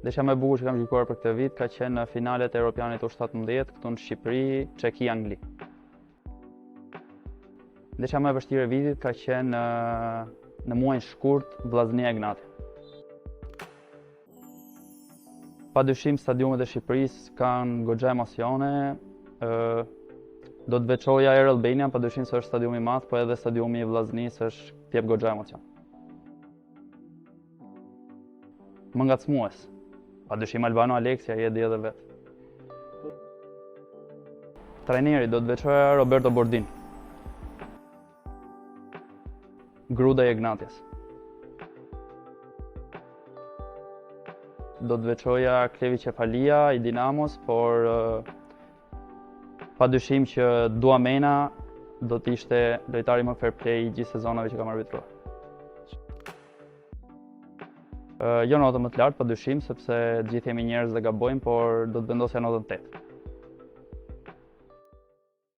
Ndeshja më e bukur që kam gjykuar për këtë vit ka qenë në finalet e Europianit U17 këtu në Shqipëri, Çeki Angli. Ndeshja më e vështirë e vitit ka qenë në muajin shkurt Vllaznia Ignati. Padyshim stadiumet e Shqipërisë kanë goxha emocione. Do të veçoja Air Albania, padyshim se është stadiumi i madh, po edhe stadiumi i Vllaznisë është jep goxha emocion. Më ngacmues. Padyshim Albano Aleksia i e di edhe vet. Trajneri do të veçoja Roberto Bordin. Gruda e Ignatias. Do të veçoja Klevi Qefalia i Dinamos, por padyshim që Duamena do të ishte lojtari më fair play i gjithë sezonave që kam arbitruar. Jo notë më të lartë, padyshim, sepse gjithë jemi njerëz dhe gabojmë, por do të vendosja notën 8.